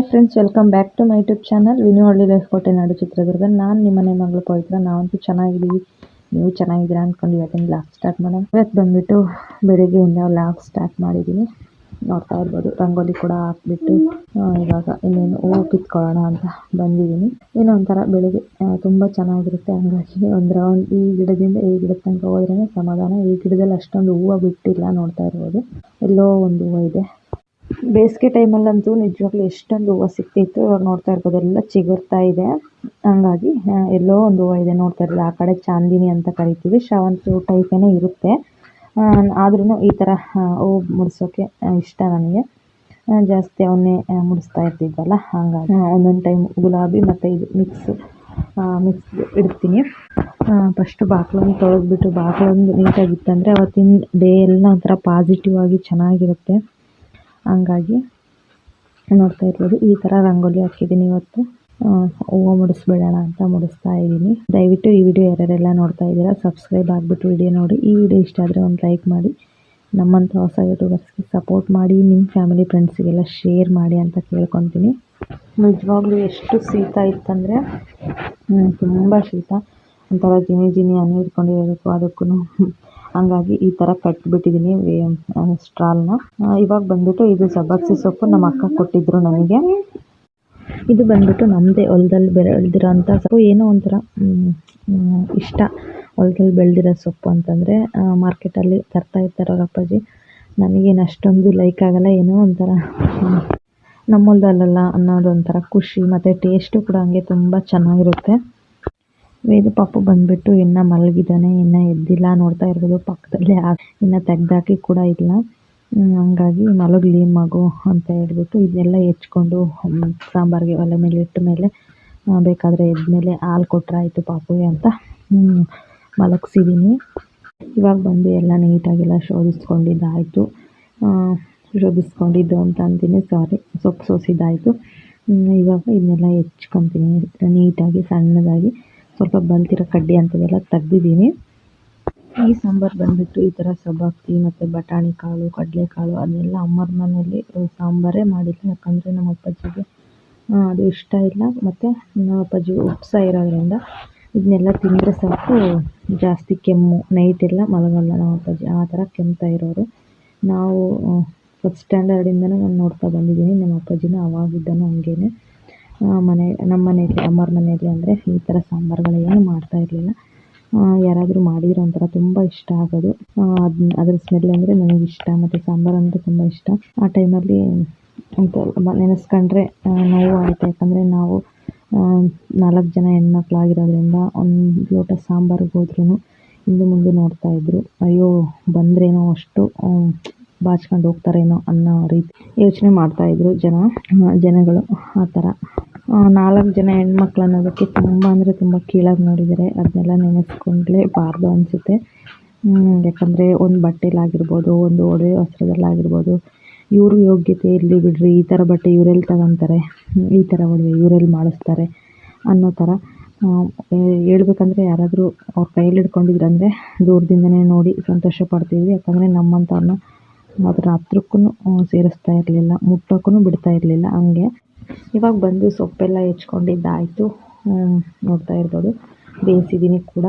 Hi friends, welcome back to my YouTube channel Vinu ಹಳ್ಳಿ life ಕೋಟೆನಾಡು ಚಿತ್ರದುರ್ಗ. ನಾನು ನಿಮ್ಮನೆ ಮಗಳು ಪವಿತ್ರ. ನಾವಂತೂ ಚೆನ್ನಾಗಿದ್ದೀವಿ, ನೀವು ಚೆನ್ನಾಗಿದ್ದೀರಾ ಅಂದ್ಕೊಂಡು ಇವತ್ತಿನ ವ್ಲಾಗ್ ಸ್ಟಾರ್ಟ್ ಮಾಡೋಣ. ಇವತ್ತು ಬಂದುಬಿಟ್ಟು ಬೆಳಿಗ್ಗೆಯಿಂದ ವ್ಲಾಗ್ ಸ್ಟಾರ್ಟ್ ಮಾಡಿದ್ದೀನಿ. ನೋಡ್ತಾ ಇರ್ಬೋದು, ರಂಗೋಲಿ ಕೂಡ ಹಾಕ್ಬಿಟ್ಟು ಇವಾಗ ಇನ್ನೇನು ಹೂವು ಕಿತ್ಕೊಳ್ಳೋಣ ಅಂತ ಬಂದಿದ್ದೀನಿ. ಏನೋ ಒಂಥರ ಬೆಳಿಗ್ಗೆ ತುಂಬ ಚೆನ್ನಾಗಿರುತ್ತೆ. ಹಂಗಾಗಿ ಒಂದು ರೌಂಡ್ ಈ ಗಿಡದಿಂದ ಈ ಗಿಡದ ತನಕ ಹೋದ್ರೇ ಸಮಾಧಾನ. ಈ ಗಿಡದಲ್ಲಿ ಅಷ್ಟೊಂದು ಹೂವು ಬಿಟ್ಟಿಲ್ಲ, ನೋಡ್ತಾ ಇರ್ಬೋದು. ಎಲ್ಲೋ ಒಂದು ಹೂವು ಇದೆ. ಬೇಸಿಗೆ ಟೈಮಲ್ಲಂತೂ ನಿಜವಾಗ್ಲೂ ಎಷ್ಟೊಂದು ಹೂವು ಸಿಗ್ತಿತ್ತು. ಇವಾಗ ನೋಡ್ತಾ ಇರ್ಬೋದು ಎಲ್ಲ ಚಿಗುರ್ತಾ ಇದೆ. ಹಂಗಾಗಿ ಎಲ್ಲೋ ಒಂದು ಹೂವು ಇದೆ, ನೋಡ್ತಾ ಇರ್ಬೋದು. ಆ ಕಡೆ ಚಾಂದಿನಿ ಅಂತ ಕರಿತೀವಿ, ಶಾವಂತಿಗೆ ಹೂ ಟೈಪೇನೇ ಇರುತ್ತೆ. ಆದ್ರೂ ಈ ಥರ ಹೂವು ಮುಡಿಸೋಕ್ಕೆ ಇಷ್ಟ ನನಗೆ. ಜಾಸ್ತಿ ಅವನ್ನೇ ಮುಡಿಸ್ತಾ ಇರ್ತಿದ್ವಲ್ಲ, ಹಾಗಾಗಿ ಒಂದೊಂದು ಟೈಮ್ ಗುಲಾಬಿ ಮತ್ತು ಇದು ಮಿಕ್ಸ್ ಇಡ್ತೀನಿ. ಫಸ್ಟು ಬಾಗಿಲನ್ನು ತೊಳೆದ್ಬಿಟ್ಟು ಬಾಗಿಲೊಂದು ನೀಟಾಗಿತ್ತಂದರೆ ಅವತ್ತಿನ ಡೇ ಎಲ್ಲ ಒಂಥರ ಪಾಸಿಟಿವ್ ಆಗಿ ಚೆನ್ನಾಗಿರುತ್ತೆ. ಹಂಗಾಗಿ ನೋಡ್ತಾ ಇರ್ಬೋದು, ಈ ಥರ ರಂಗೋಲಿ ಹಾಕಿದ್ದೀನಿ. ಇವತ್ತು ಹೂವು ಮುಡಿಸ್ಬಿಡೋಣ ಅಂತ ಮುಡಿಸ್ತಾ ಇದ್ದೀನಿ. ದಯವಿಟ್ಟು ಈ ವಿಡಿಯೋ ಯಾರ್ಯಾರೆಲ್ಲ ನೋಡ್ತಾ ಇದ್ದೀರಾ ಸಬ್ಸ್ಕ್ರೈಬ್ ಆಗಿಬಿಟ್ಟು ವಿಡಿಯೋ ನೋಡಿ. ಈ ವಿಡಿಯೋ ಇಷ್ಟ ಆದರೆ ಒಂದು ಲೈಕ್ ಮಾಡಿ, ನಮ್ಮಂಥ ಹೊಸ ಯೂಟ್ಯೂಬರ್ಸ್ಗೆ ಸಪೋರ್ಟ್ ಮಾಡಿ, ನಿಮ್ಮ ಫ್ಯಾಮಿಲಿ ಫ್ರೆಂಡ್ಸಿಗೆಲ್ಲ ಶೇರ್ ಮಾಡಿ ಅಂತ ಕೇಳ್ಕೊತೀನಿ. ನಿಜವಾಗ್ಲೂ ಎಷ್ಟು ಶೀತ ಇತ್ತಂದರೆ ತುಂಬ ಶೀತ, ಒಂಥರ ಜಿನಿ ಹನಿ ಹಿಡ್ಕೊಂಡಿರಬೇಕು ಅದಕ್ಕೂ. ಹಂಗಾಗಿ ಈ ಥರ ಕಟ್ಬಿಟ್ಟಿದ್ದೀನಿ ಸ್ಟ್ರಾಲ್ನ. ಇವಾಗ ಬಂದುಬಿಟ್ಟು ಇದು ಸಬ್ಬಕ್ಸಿ ಸೊಪ್ಪು ನಮ್ಮ ಅಕ್ಕ ಕೊಟ್ಟಿದ್ದರು ನನಗೆ. ಇದು ಬಂದುಬಿಟ್ಟು ನಮ್ಮದೇ ಹೊಲದಲ್ಲಿ ಬೆಳೆದಿರೋಂಥ ಸೊಪ್ಪು. ಏನೋ ಒಂಥರ ಇಷ್ಟ ಹೊಲದಲ್ಲಿ ಬೆಳೆದಿರೋ ಸೊಪ್ಪು ಅಂತಂದರೆ. ಮಾರ್ಕೆಟಲ್ಲಿ ತರ್ತಾ ಇರ್ತಾರೆ ಅವ್ರ ಅಪ್ಪಾಜಿ. ನನಗೇನು ಅಷ್ಟೊಂದು ಲೈಕ್ ಆಗೋಲ್ಲ, ಏನೋ ಒಂಥರ ನಮ್ಮ ಹೊಲದಲ್ಲ ಅನ್ನೋದು ಒಂಥರ ಖುಷಿ, ಮತ್ತು ಟೇಸ್ಟು ಕೂಡ ಹಂಗೆ ತುಂಬ ಚೆನ್ನಾಗಿರುತ್ತೆ. ವೇದು ಪಾಪು ಬಂದುಬಿಟ್ಟು ಇನ್ನೂ ಮಲಗಿದ್ದಾನೆ, ಇನ್ನೂ ಎದ್ದಿಲ್ಲ. ನೋಡ್ತಾ ಇರ್ಬೋದು ಪಕ್ಕದಲ್ಲೇ ಇನ್ನೂ ತೆಗ್ದಾಕಿ ಕೂಡ ಇಲ್ಲ. ಹಂಗಾಗಿ ಮಲಗಲಿ ಮಗು ಅಂತ ಹೇಳ್ಬಿಟ್ಟು ಇದನ್ನೆಲ್ಲ ಹೆಚ್ಕೊಂಡು ಸಾಂಬಾರಿಗೆ ಒಲೆ ಮೇಲೆ ಇಟ್ಟ ಮೇಲೆ ಬೇಕಾದರೆ ಎದ್ಮೇಲೆ ಹಾಲು ಕೊಟ್ಟರೆ ಆಯಿತು ಪಾಪುಗೆ ಅಂತ ಮಲಗಿಸಿದ್ದೀನಿ. ಇವಾಗ ಬಂದು ಎಲ್ಲ ನೀಟಾಗೆಲ್ಲ ಶೋಧಿಸ್ಕೊಂಡಿದ್ದಾಯಿತು. ಶೋಧಿಸ್ಕೊಂಡಿದ್ದು ಅಂತ ಅಂತೀನಿ, ಸಾರಿ, ಸೊಪ್ಪು ಸೋಸಿದ್ದಾಯಿತು. ಇವಾಗ ಇದನ್ನೆಲ್ಲ ಹೆಚ್ಕೊತೀನಿ ನೀಟಾಗಿ ಸಣ್ಣದಾಗಿ. ಸ್ವಲ್ಪ ಬಲ್ತಿರೋ ಕಡ್ಡಿ ಅಂಥದ್ದೆಲ್ಲ ತೆಗ್ದಿದ್ದೀನಿ. ಈ ಸಾಂಬಾರು ಬಂದುಬಿಟ್ಟು ಈ ಥರ ಸಬ್ಬಕ್ಕಿ ಮತ್ತು ಬಟಾಣಿ ಕಾಳು, ಕಡಲೆಕಾಳು ಅದನ್ನೆಲ್ಲ ಅಮ್ಮರ ಮನೆಯಲ್ಲಿ ಸಾಂಬಾರೇ ಮಾಡಿಲ್ಲ. ಯಾಕಂದರೆ ನಮ್ಮ ಅಪ್ಪಾಜಿಗೆ ಅದು ಇಷ್ಟ ಇಲ್ಲ, ಮತ್ತು ನಮ್ಮ ಅಪ್ಪಾಜಿಗೆ ಉಪ್ಸ ಇರೋದ್ರಿಂದ ಇದನ್ನೆಲ್ಲ ತಿಂದರೆ ಸಾಕು ಜಾಸ್ತಿ ಕೆಮ್ಮು, ನೈಟೆಲ್ಲ ಮಲಗಲ್ಲ ನಮ್ಮ ಅಪ್ಪಾಜಿ. ಆ ಥರ ಕೆಮ್ತಾ ಇರೋರು. ನಾವು ಫಸ್ಟ್ ಸ್ಟ್ಯಾಂಡರ್ಡಿಂದನೂ ನಾನು ನೋಡ್ತಾ ಬಂದಿದ್ದೀನಿ ನಮ್ಮ ಅಪ್ಪಾಜಿನ. ಅವಾಗಿದ್ದನೂ ಹಂಗೇ ನಮ್ಮ ಮನೆಯಲ್ಲಿ, ಅಮ್ಮರ ಮನೆಯಲ್ಲಿ ಅಂದರೆ ಈ ಥರ ಸಾಂಬಾರುಗಳೇನು ಮಾಡ್ತಾ ಇರಲಿಲ್ಲ. ಯಾರಾದರೂ ಮಾಡಿರೋ ಒಂಥರ ತುಂಬ ಇಷ್ಟ ಆಗೋದು. ಅದ್ರ ಸ್ಮೆಲ್ ಅಂದರೆ ನನಗಿಷ್ಟ, ಮತ್ತು ಸಾಂಬಾರು ಅಂದರೆ ತುಂಬ ಇಷ್ಟ. ಆ ಟೈಮಲ್ಲಿ ನೆನೆಸ್ಕೊಂಡ್ರೆ ನೋವು ಆಯಿತು. ಯಾಕಂದರೆ ನಾವು 4 ಜನ ಹೆಣ್ಮಕ್ಳಾಗಿರೋದ್ರಿಂದ ಒಂದು ಲೋಟ ಸಾಂಬಾರಿಗೆ ಹೋದ್ರೂ ಹಿಂದೆ ಮುಂದೆ ನೋಡ್ತಾಯಿದ್ರು. ಅಯ್ಯೋ ಬಂದ್ರೇನೋ ಅಷ್ಟು ಬಾಚ್ಕೊಂಡು ಹೋಗ್ತಾರೇನೋ ಅನ್ನೋ ರೀತಿ ಯೋಚನೆ ಮಾಡ್ತಾಯಿದ್ರು ಜನಗಳು. ಆ ಥರ 4 ಜನ ಹೆಣ್ಮಕ್ಳು ಅನ್ನೋದಕ್ಕೆ ತುಂಬ ಅಂದರೆ ತುಂಬ ಕೀಳಾಗಿ ನೋಡಿದ್ದಾರೆ. ಅದನ್ನೆಲ್ಲ ನೆನೆಸ್ಕೊಂಡ್ಲೇಬಾರ್ದು ಅನಿಸುತ್ತೆ. ಯಾಕಂದರೆ ಒಂದು ಬಟ್ಟೆಲಾಗಿರ್ಬೋದು, ಒಂದು ಒಡವೆ ವಸ್ತ್ರದಲ್ಲಾಗಿರ್ಬೋದು, ಇವ್ರ ಯೋಗ್ಯತೆ ಇರಲಿ ಬಿಡ್ರಿ, ಈ ಥರ ಬಟ್ಟೆ ಇವರೆಲ್ಲಿ ತಗೊತಾರೆ, ಈ ಥರ ಒಡವೆ ಇವರೆಲ್ಲಿ ಮಾಡಿಸ್ತಾರೆ ಅನ್ನೋ ಥರ ಹೇಳ್ಬೇಕಂದ್ರೆ ಯಾರಾದರೂ ಅವ್ರ ಕೈಯಲ್ಲಿ ಹಿಡ್ಕೊಂಡಿದ್ರಂದರೆ ದೂರದಿಂದನೇ ನೋಡಿ ಸಂತೋಷ ಪಡ್ತಿದ್ವಿ. ಯಾಕಂದರೆ ನಮ್ಮಂಥವ್ರನ್ನ ಅದರ ಹತ್ರಕ್ಕೂ ಸೇರಿಸ್ತಾ ಇರಲಿಲ್ಲ, ಮುಟ್ಟೋಕ್ಕೂ ಬಿಡ್ತಾ ಇರಲಿಲ್ಲ. ಹಂಗೆ ಇವಾಗ ಬಂದು ಸೊಪ್ಪೆಲ್ಲ ಹೆಚ್ಕೊಂಡಿದ್ದಾಯಿತು. ನೋಡ್ತಾ ಇರ್ಬೋದು ಬೇಯಿಸಿದ್ದೀನಿ ಕೂಡ.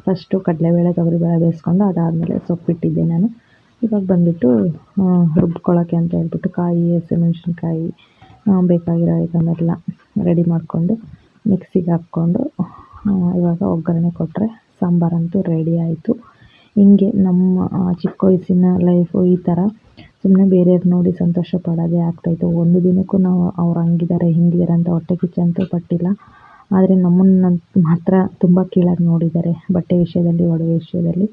ಫಸ್ಟು ಕಡಲೆಬೇಳೆ ತೊಗರಿಬೇಳೆ ಬೇಯಿಸ್ಕೊಂಡು ಅದಾದಮೇಲೆ ಸೊಪ್ಪಿಟ್ಟಿದ್ದೆ ನಾನು. ಇವಾಗ ಬಂದುಬಿಟ್ಟು ರುಬ್ಕೊಳ್ಳೋಕ್ಕೆ ಅಂತ ಹೇಳ್ಬಿಟ್ಟು ಕಾಯಿ, ಹಸಿಮೆಣ್ಸಿನ್ಕಾಯಿ, ಬೇಕಾಗಿರೋ ಐಟಮ್ ಎಲ್ಲ ರೆಡಿ ಮಾಡಿಕೊಂಡು ಮಿಕ್ಸಿಗೆ ಹಾಕ್ಕೊಂಡು ಇವಾಗ ಒಗ್ಗರಣೆ ಕೊಟ್ಟರೆ ಸಾಂಬಾರಂತೂ ರೆಡಿ ಆಯಿತು. ಹಿಂಗೆ ನಮ್ಮ ಚಿಕ್ಕ ವಯಸ್ಸಿನ ಲೈಫು ಈ ಥರ ಸುಮ್ಮನೆ ಬೇರೆಯವ್ರು ನೋಡಿ ಸಂತೋಷ ಪಡೋದೇ ಆಗ್ತಾಯಿತ್ತು. ಒಂದು ದಿನಕ್ಕೂ ನಾವು ಅವ್ರು ಹಂಗಿದ್ದಾರೆ ಹಿಂಗಿದ್ದಾರೆ ಅಂತ ಹೊಟ್ಟೆ ಕಿಚ್ಚಂತೂ ಪಟ್ಟಿಲ್ಲ. ಆದರೆ ನಮ್ಮನ್ನು ಮಾತ್ರ ತುಂಬ ಕೀಳಾಗಿ ನೋಡಿದ್ದಾರೆ ಬಟ್ಟೆ ವಿಷಯದಲ್ಲಿ, ಒಡವೆ ವಿಷಯದಲ್ಲಿ.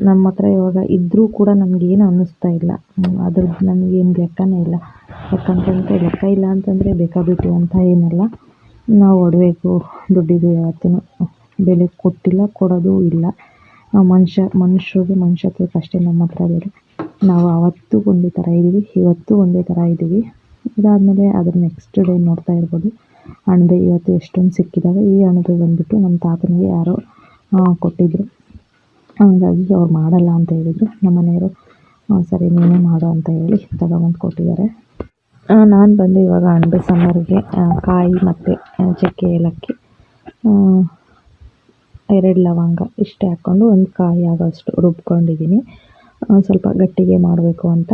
ನಮ್ಮ ಹತ್ರ ಇವಾಗ ಇದ್ದರೂ ಕೂಡ ನಮಗೇನು ಅನ್ನಿಸ್ತಾ ಇಲ್ಲ. ಅದ್ರದ್ದು ನನಗೇನು ಲೆಕ್ಕನೇ ಇಲ್ಲ. ಯಾಕಂತಂದರೆ ಲೆಕ್ಕ ಇಲ್ಲ ಅಂತಂದರೆ ಬೇಕಾಬಿಟ್ಟು ಅಂತ ಏನಲ್ಲ. ನಾವು ಒಡವೆಗೂ ದುಡ್ಡಿಗೂ ಯಾವತ್ತೂ ಬೆಲೆ ಕೊಟ್ಟಿಲ್ಲ, ಕೊಡೋದು ಇಲ್ಲ. ಮನುಷ್ಯರಿಗೆ ಮನುಷ್ಯತ್ವಕ್ಕೆ ಅಷ್ಟೇ ನಮ್ಮ ಹತ್ರ ಬೇರೆ. ನಾವು ಅವತ್ತು ಒಂದೇ ಥರ ಇದ್ದೀವಿ, ಇವತ್ತು ಒಂದೇ ಥರ ಇದ್ದೀವಿ. ಇದಾದಮೇಲೆ ಅದ್ರ ನೆಕ್ಸ್ಟ್ ಡೇ ನೋಡ್ತಾ ಇರ್ಬೋದು ಅಣಬೆ ಇವತ್ತು ಎಷ್ಟೊಂದು ಸಿಕ್ಕಿದ್ದಾವೆ. ಈ ಅಣಬೆ ಬಂದುಬಿಟ್ಟು ನಮ್ಮ ತಾತನಿಗೆ ಯಾರೋ ಕೊಟ್ಟಿದ್ದರು. ಹಂಗಾಗಿ ಅವ್ರು ಮಾಡಲ್ಲ ಅಂತ ಹೇಳಿದರು. ನಮ್ಮ ಮನೆಯವರು ಸರಿ ನೀನೇ ಮಾಡು ಅಂತ ಹೇಳಿ ತಗೊಬಂದು ಕೊಟ್ಟಿದ್ದಾರೆ. ನಾನು ಬಂದು ಇವಾಗ ಅಣಬೆ ಸಾಂಬಾರಿಗೆ ಕಾಯಿ ಮತ್ತು ಚಕ್ಕೆ ಏಲಕ್ಕಿ 2 ಲವಂಗ ಇಷ್ಟೇ ಹಾಕ್ಕೊಂಡು ಒಂದು ಕಾಯಿ ಆಗೋಷ್ಟು ರುಬ್ಕೊಂಡಿದ್ದೀನಿ. ಸ್ವಲ್ಪ ಗಟ್ಟಿಗೆ ಮಾಡಬೇಕು ಅಂತ.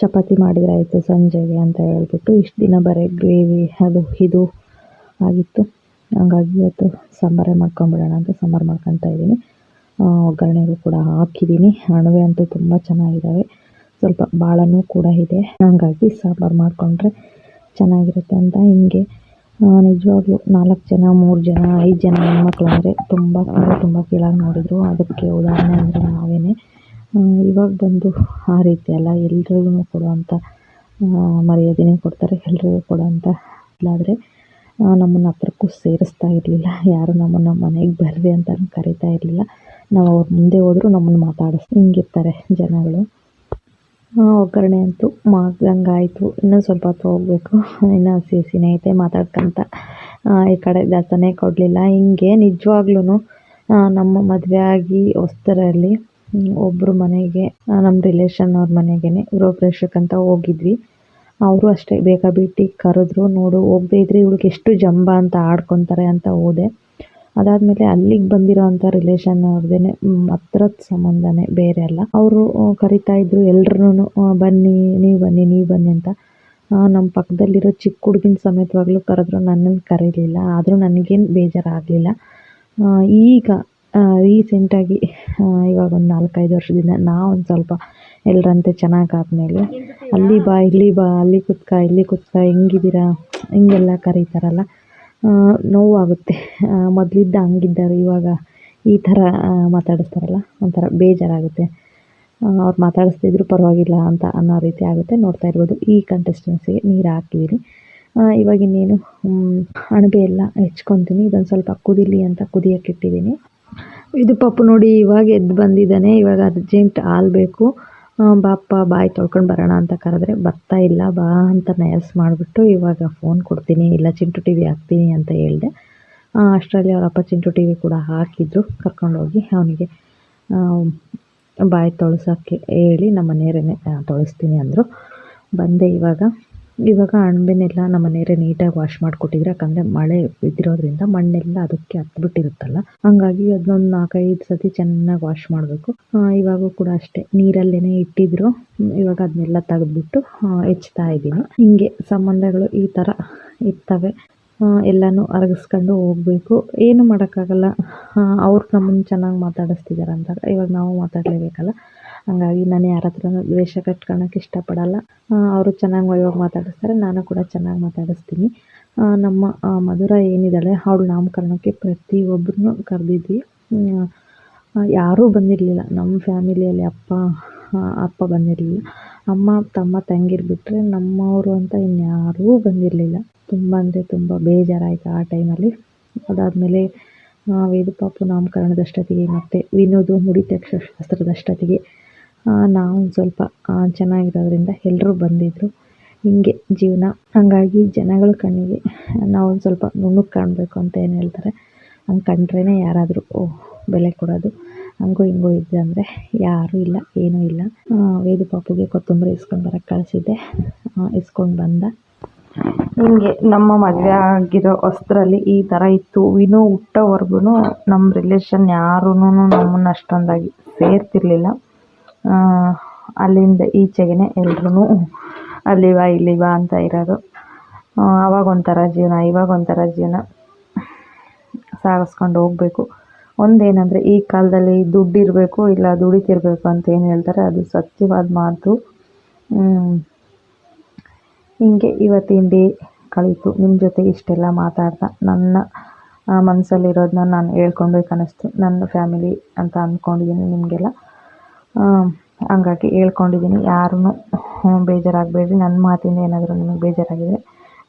ಚಪಾತಿ ಮಾಡಿದರೆ ಆಯಿತು ಸಂಜೆಗೆ ಅಂತ ಹೇಳ್ಬಿಟ್ಟು ಇಷ್ಟು ದಿನ ಬರೀ ಗ್ರೇವಿ ಅದು ಇದು ಆಗಿತ್ತು. ಹಂಗಾಗಿ ಇವತ್ತು ಸಾಂಬಾರೇ ಮಾಡ್ಕೊಂಬಿಡೋಣ ಅಂತ ಸಾಂಬಾರು ಮಾಡ್ಕೊತಾ ಇದ್ದೀನಿ. ಒಗ್ಗರಣೆಗೂ ಕೂಡ ಹಾಕಿದ್ದೀನಿ. ಅಣಬೆ ಅಂತೂ ತುಂಬ ಚೆನ್ನಾಗಿದ್ದಾವೆ, ಸ್ವಲ್ಪ ಭಾಳನೂ ಕೂಡ ಇದೆ. ಹಾಗಾಗಿ ಸಾಂಬಾರು ಮಾಡಿಕೊಂಡ್ರೆ ಚೆನ್ನಾಗಿರುತ್ತೆ ಅಂತ ಹಿಂಗೆ ನಿಜವಾಗ್ಲೂ 4 ಜನ 3 ಜನ 5 ಜನ ಹೆಣ್ಮಕ್ಳು ಅಂದರೆ ತುಂಬ ಕೀಳಾಗಿ ನೋಡಿದರು. ಅದಕ್ಕೆ ಉದಾಹರಣೆ ಅಂದರೆ ನಾವೇನೆ. ಇವಾಗ ಬಂದು ಆ ರೀತಿ ಅಲ್ಲ, ಎಲ್ರಿಗೂ ಕೊಡುವಂಥ ಮರ್ಯಾದೆನೇ ಕೊಡ್ತಾರೆ, ಎಲ್ರಿಗೂ ಕೊಡುವಂಥ ಇಲ್ಲಾದರೆ ನಮ್ಮನ್ನು ಹತ್ರಕ್ಕೂ ಸೇರಿಸ್ತಾ ಇರಲಿಲ್ಲ. ಯಾರು ನಮ್ಮನ್ನು ಮನೆಗೆ ಬರ್ರಿ ಅಂತಲೂ ಕರಿತಾ ಇರಲಿಲ್ಲ. ನಾವು ಅವ್ರ ಮುಂದೆ ಹೋದರೂ ನಮ್ಮನ್ನು ಹಿಂಗಿರ್ತಾರೆ ಜನಗಳು. ಒಗ್ಗರಣೆ ಅಂತೂ ಮಾಡ್ದಂಗಾಯಿತು. ಇನ್ನೂ ಸ್ವಲ್ಪ ಹೊತ್ತು ಹೋಗಬೇಕು. ಇನ್ನೂ ಹಸಿನೇ ಐತೆ ಮಾತಾಡ್ಕೊಂತ ಈ ಕಡೆ ಜಾಸ್ತಿನೇ ಕೊಡಲಿಲ್ಲ. ಹಿಂಗೆ ನಿಜವಾಗ್ಲೂ ನಮ್ಮ ಮದುವೆ ಆಗಿ ಹೊಸ್ತರಲ್ಲಿ ಒಬ್ಬರು ಮನೆಗೆ ನಮ್ಮ ರಿಲೇಷನ್ ಅವ್ರ ಮನೆಗೇ ಗೃಹಪ್ರವೇಶಕ್ಕಂತ ಹೋಗಿದ್ವಿ. ಅವರು ಅಷ್ಟೇ ಬೇಗ ಬಿಟ್ಟು ಕರೆದ್ರು. ನೋಡು ಹೋಗದೇ ಇದ್ರೆ ಇವಳಿಗೆ ಎಷ್ಟು ಜಂಬ ಅಂತ ಆಡ್ಕೊತಾರೆ ಅಂತ ಹೋದೆ. ಅದಾದಮೇಲೆ ಅಲ್ಲಿಗೆ ಬಂದಿರೋ ಅಂಥ ರಿಲೇಷನ್ ಅವ್ರದ್ದೇ, ಹತ್ರದ ಸಂಬಂಧನೇ, ಬೇರೆ ಅಲ್ಲ. ಅವರು ಕರಿತಾ ಇದ್ರು ಎಲ್ರೂ, ಬನ್ನಿ ನೀವು ಬನ್ನಿ ಅಂತ. ನಮ್ಮ ಪಕ್ಕದಲ್ಲಿರೋ ಚಿಕ್ಕ ಹುಡುಗಿನ ಸಮೇತವಾಗ್ಲೂ ಕರೆದ್ರು, ನನ್ನನ್ನು ಕರೀಲಿಲ್ಲ. ಆದರೂ ನನಗೇನು ಬೇಜಾರಾಗಲಿಲ್ಲ. ಈಗ ರೀಸೆಂಟಾಗಿ ಇವಾಗ ಒಂದು 4-5 ವರ್ಷದಿಂದ ನಾವೊಂದು ಸ್ವಲ್ಪ ಎಲ್ಲರಂತೆ ಚೆನ್ನಾಗಾದ್ಮೇಲೆ ಅಲ್ಲಿ ಬಾ ಇಲ್ಲಿ ಬಾ, ಅಲ್ಲಿ ಕುತ್ಕ ಹೆಂಗಿದ್ದೀರಾ ಹಿಂಗೆಲ್ಲ ಕರೀತಾರಲ್ಲ, ನೋವಾಗುತ್ತೆ. ಮೊದಲಿದ್ದ ಹಂಗಿದ್ದರು, ಇವಾಗ ಈ ಥರ ಮಾತಾಡಿಸ್ತಾರಲ್ಲ ಒಂಥರ ಬೇಜಾರಾಗುತ್ತೆ. ಅವ್ರು ಮಾತಾಡಿಸ್ತಿದ್ರು ಪರವಾಗಿಲ್ಲ ಅಂತ ಅನ್ನೋ ರೀತಿ ಆಗುತ್ತೆ. ನೋಡ್ತಾ ಇರ್ಬೋದು ಈ ಕನ್ಸಿಸ್ಟೆನ್ಸಿಗೆ ನೀರು ಹಾಕಿದ್ದೀನಿ. ಇವಾಗ ಇನ್ನೇನು ಅಣಬೆ ಎಲ್ಲ ಹೆಚ್ಕೊತೀನಿ. ಇದೊಂದು ಸ್ವಲ್ಪ ಕುದೀಲಿ ಅಂತ ಕುದಿಯೋಕೆ ಇಟ್ಟಿದ್ದೀನಿ. ಇದು ಪಪ್ಪು ನೋಡಿ ಇವಾಗ ಎದ್ದು ಬಂದಿದ್ದಾನೆ. ಇವಾಗ ಅರ್ಜೆಂಟ್ ಹಾಲು ಬೇಕು, ಬಾಪ್ಪ ಬಾಯಿ ತೊಳ್ಕೊಂಡು ಬರೋಣ ಅಂತ ಕರೆದ್ರೆ ಬರ್ತಾ ಇಲ್ಲ. ಬಾ ಅಂತ ನಯಸ್ ಮಾಡಿಬಿಟ್ಟು ಇವಾಗ ಫೋನ್ ಕೊಡ್ತೀನಿ, ಇಲ್ಲ ಚಿಂಟು ಟಿ ವಿ ಹಾಕ್ತೀನಿ ಅಂತ ಹೇಳಿದೆ. ಅಷ್ಟರಲ್ಲಿ ಅವರಪ್ಪ ಚಿಂಟು ಟಿ ವಿ ಕೂಡ ಹಾಕಿದ್ರು. ಕರ್ಕೊಂಡೋಗಿ ಅವನಿಗೆ ಬಾಯಿ ತೊಳ್ಸೋಕ್ಕೆ ಹೇಳಿ ನಮ್ಮ ಮನೆಯವರೇ ತೊಳಿಸ್ತೀನಿ ಅಂದರು. ಬಂದೆ ಇವಾಗ ಅಣಬೆನೆಲ್ಲ ನಮ್ಮ ಮನೆಯವರೇ ನೀಟಾಗಿ ವಾಶ್ ಮಾಡಿಕೊಟ್ಟಿದ್ರು. ಯಾಕಂದರೆ ಮಳೆ ಬಿದ್ದಿರೋದ್ರಿಂದ ಮಣ್ಣೆಲ್ಲ ಅದಕ್ಕೆ ಹತ್ಬಿಟ್ಟಿರುತ್ತಲ್ಲ, ಹಾಗಾಗಿ ಅದನ್ನೊಂದು 4-5 ಸತಿ ಚೆನ್ನಾಗಿ ವಾಶ್ ಮಾಡಬೇಕು. ಇವಾಗೂ ಕೂಡ ಅಷ್ಟೇ ನೀರಲ್ಲೇ ಇಟ್ಟಿದ್ರು. ಇವಾಗ ಅದನ್ನೆಲ್ಲ ತೆಗೆದ್ಬಿಟ್ಟು ಹೆಚ್ತಾ ಇದ್ದೀನಿ. ಹಿಂಗೆ ಸಂಬಂಧಗಳು ಈ ಥರ ಇರ್ತವೆ. ಎಲ್ಲನೂ ಅರಗಿಸ್ಕೊಂಡು ಹೋಗಬೇಕು. ಏನು ಮಾಡೋಕ್ಕಾಗಲ್ಲ. ಅವ್ರು ನಮ್ಮನ್ನು ಚೆನ್ನಾಗಿ ಮಾತಾಡಿಸ್ತಿದ್ದಾರೆ ಅಂದಾಗ ಇವಾಗ ನಾವು ಮಾತಾಡಲೇಬೇಕಲ್ಲ. ಹಾಗಾಗಿ ನಾನು ಯಾರ ಹತ್ರನೂ ದ್ವೇಷ ಕಟ್ಕೊಳ್ಳೋಕೆ ಇಷ್ಟಪಡಲ್ಲ. ಅವರು ಚೆನ್ನಾಗಿ ಇವಾಗ ಮಾತಾಡಿಸ್ತಾರೆ, ನಾನು ಕೂಡ ಚೆನ್ನಾಗಿ ಮಾತಾಡಿಸ್ತೀನಿ. ನಮ್ಮ ಮಧುರ ಏನಿದ್ದಾಳೆ ಅವಳು ನಾಮಕರಣಕ್ಕೆ ಪ್ರತಿಯೊಬ್ಬರನ್ನೂ ಕರೆದಿದ್ವಿ. ಯಾರೂ ಬಂದಿರಲಿಲ್ಲ ನಮ್ಮ ಫ್ಯಾಮಿಲಿಯಲ್ಲಿ. ಅಪ್ಪ ಬಂದಿರಲಿಲ್ಲ. ಅಮ್ಮ ತಮ್ಮ ತಂಗಿರು ಬಿಟ್ಟರೆ ನಮ್ಮವರು ಅಂತ ಇನ್ಯಾರೂ ಬಂದಿರಲಿಲ್ಲ. ತುಂಬ ಅಂದರೆ ತುಂಬ ಬೇಜಾರಾಯಿತು ಆ ಟೈಮಲ್ಲಿ. ಅದಾದಮೇಲೆ ವೇದು ಪಾಪು ನಾಮಕರಣದಷ್ಟೊತ್ತಿಗೆ ಮತ್ತು ವಿನೋದು ಮುಡಿತಕ್ಷ ಶಾಸ್ತ್ರದಷ್ಟೊತ್ತಿಗೆ ನಾವು ಸ್ವಲ್ಪ ಚೆನ್ನಾಗಿರೋದ್ರಿಂದ ಎಲ್ಲರೂ ಬಂದಿದ್ದರು. ಹಿಂಗೆ ಜೀವನ. ಹಾಗಾಗಿ ಜನಗಳ ಕಣ್ಣಿಗೆ ನಾವೊಂದು ಸ್ವಲ್ಪ ನುಣ್ಣಗೆ ಕಾಣಬೇಕು ಅಂತ ಏನು ಹೇಳ್ತಾರೆ, ಹಂಗೆ ಕಂಡ್ರೇ ಯಾರಾದರೂ ಬೆಲೆ ಕೊಡೋದು. ಹಂಗೂ ಹಿಂಗೂ ಇದ್ದೆ ಅಂದರೆ ಯಾರೂ ಇಲ್ಲ, ಏನೂ ಇಲ್ಲ. ವೇದು ಪಾಪುಗೆ ಕೊತ್ತಂಬರಿ ಇಸ್ಕೊಂಡು ಬರೋಕ್ಕೆ ಕಳಿಸಿದ್ದೆ, ಇಸ್ಕೊಂಡು ಬಂದ. ಹಿಂಗೆ ನಮ್ಮ ಮದುವೆ ಆಗಿರೋ ಹೊಸದ್ರಲ್ಲಿ ಈ ಥರ ಇತ್ತು. ವಿನೋ ಹುಟ್ಟೋವರೆಗೂ ನಮ್ಮ ರಿಲೇಷನ್ ಯಾರೂ ನಮ್ಮನ್ನು ಅಷ್ಟೊಂದಾಗಿ ಸೇರ್ತಿರ್ಲಿಲ್ಲ. ಅಲ್ಲಿಂದ ಈಚೆಗೆ ಎಲ್ರೂ ಅಲ್ಲಿ ಬಾ ಇಲ್ಲಿ ಬಾ ಅಂತ ಇರೋದು. ಆವಾಗ ಒಂಥರ ಜೀವನ, ಇವಾಗ ಒಂಥರ ಜೀವನ ಸಾಗಿಸ್ಕೊಂಡು ಹೋಗಬೇಕು. ಒಂದೇನಂದರೆ ಈ ಕಾಲದಲ್ಲಿ ದುಡ್ಡಿರಬೇಕು, ಇಲ್ಲ ದುಡಿತಿರ್ಬೇಕು ಅಂತ ಏನು ಹೇಳ್ತಾರೆ, ಅದು ಸತ್ಯವಾದ ಮಾತು. ಹಿಂಗೆ ಇವತ್ತಿನ ಡೇ ಕಳೀತು. ನಿಮ್ಮ ಜೊತೆ ಇಷ್ಟೆಲ್ಲ ಮಾತಾಡ್ತಾ ನನ್ನ ಮನಸ್ಸಲ್ಲಿರೋದನ್ನ ನಾನು ಹೇಳ್ಕೊಳ್ಬೇಕು ಅನ್ನಿಸ್ತು. ನನ್ನ ಫ್ಯಾಮಿಲಿ ಅಂತ ಅಂದ್ಕೊಂಡಿದ್ದೀನಿ ನಿಮಗೆಲ್ಲ, ಹಂಗಾಗಿ ಹೇಳ್ಕೊಂಡಿದ್ದೀನಿ. ಯಾರೂ ಬೇಜಾರಾಗಬೇಡ್ರಿ. ನನ್ನ ಮಾತಿಂದ ಏನಾದರೂ ನಿಮಗೆ ಬೇಜಾರಾಗಿದ್ದರೆ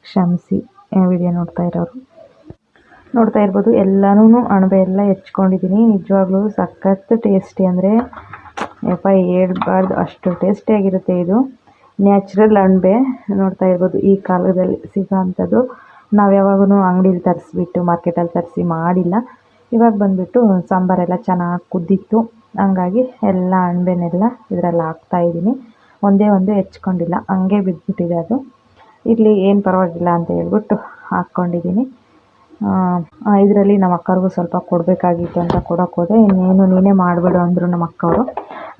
ಕ್ಷಮಿಸಿ. ವಿಡಿಯೋ ನೋಡ್ತಾ ಇರ್ಬೋದು. ಎಲ್ಲನೂ ಅಣಬೆ ಎಲ್ಲ ಹೆಚ್ಕೊಂಡಿದ್ದೀನಿ. ನಿಜವಾಗ್ಲೂ ಸಖತ್ ಟೇಸ್ಟಿ, ಅಂದರೆ ಹೇಳ್ಬಾರ್ದು ಅಷ್ಟು ಟೇಸ್ಟಿಯಾಗಿರುತ್ತೆ. ಇದು ನ್ಯಾಚುರಲ್ ಅಣಬೆ. ನೋಡ್ತಾ ಇರ್ಬೋದು ಈ ಕಾಲದಲ್ಲಿ ಸಿಗೋ ಅಂಥದ್ದು. ನಾವು ಯಾವಾಗೂ ಅಂಗಡೀಲಿ ತರಿಸ್ಬಿಟ್ಟು ಮಾರ್ಕೆಟಲ್ಲಿ ತರಿಸಿ ಮಾಡಿಲ್ಲ. ಇವಾಗ ಬಂದುಬಿಟ್ಟು ಸಾಂಬಾರೆಲ್ಲ ಚೆನ್ನಾಗಿ ಕುದ್ದಿತ್ತು. ಹಂಗಾಗಿ ಎಲ್ಲ ಅಣಬೆನೆಲ್ಲ ಇದರಲ್ಲಿ ಹಾಕ್ತಾಯಿದ್ದೀನಿ. ಒಂದೇ ಒಂದು ಹೆಚ್ಕೊಂಡಿಲ್ಲ, ಹಂಗೆ ಬಿದ್ದುಬಿಟ್ಟಿದೆ ಅದು. ಇಲ್ಲಿ ಏನು ಪರವಾಗಿಲ್ಲ ಅಂತ ಹೇಳ್ಬಿಟ್ಟು ಹಾಕ್ಕೊಂಡಿದ್ದೀನಿ. ಇದರಲ್ಲಿ ನಮ್ಮ ಅಕ್ಕವ್ರಿಗೂ ಸ್ವಲ್ಪ ಕೊಡಬೇಕಾಗಿತ್ತು ಅಂತ ಕೊಡೋಕೆ ಹೋದೆ. ಇನ್ನೇನು ನೀನೇ ಮಾಡಿಬಿಡು ಅಂದರು ನಮ್ಮ ಅಕ್ಕವರು.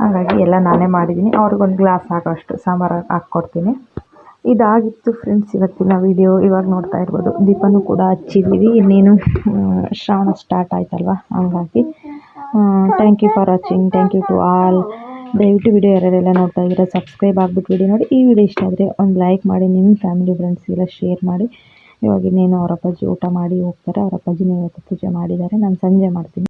ಹಾಗಾಗಿ ಎಲ್ಲ ನಾನೇ ಮಾಡಿದ್ದೀನಿ. ಅವ್ರಿಗೊಂದು ಗ್ಲಾಸ್ ಆಗೋಷ್ಟು ಸಾಂಬಾರು ಹಾಕ್ಕೊಡ್ತೀನಿ. ಇದಾಗಿತ್ತು ಫ್ರೆಂಡ್ಸ್ ಇವತ್ತಿನ ವಿಡಿಯೋ. ಇವಾಗ ನೋಡ್ತಾ ಇರ್ಬೋದು ದೀಪನೂ ಕೂಡ ಹಚ್ಚಿದ್ದೀವಿ. ಇನ್ನೇನು ಶ್ರಾವಣ ಸ್ಟಾರ್ಟ್ ಆಯ್ತಲ್ವ, ಹಂಗಾಗಿ thank you for watching. Thank you to all. ದಯವಿಟ್ಟು ವಿಡಿಯೋ ಯಾರೆಲ್ಲ ನೋಡ್ತಾ ಇದ್ದೀರಾ ಸಬ್ಸ್ಕ್ರೈಬ್ ಆಗಿಬಿಟ್ಟು ವಿಡಿಯೋ ನೋಡಿ. ಈ ವಿಡಿಯೋ ಇಷ್ಟ ಆದರೆ ಒಂದು ಲೈಕ್ ಮಾಡಿ, ನಿಮ್ಮ ಫ್ಯಾಮಿಲಿ ಫ್ರೆಂಡ್ಸ್ಗೆಲ್ಲ ಶೇರ್ ಮಾಡಿ. ಇವಾಗ ಇನ್ನೇನು ಅವ್ರ ಅಪ್ಪಾಜಿ ಊಟ ಮಾಡಿ ಹೋಗ್ತಾರೆ. ಅವ್ರ ಅಪ್ಪಾಜಿನೇ ಇವತ್ತು ಪೂಜೆ ಮಾಡಿದ್ದಾರೆ. ನಾನು ಸಂಜೆ ಮಾಡ್ತೀನಿ.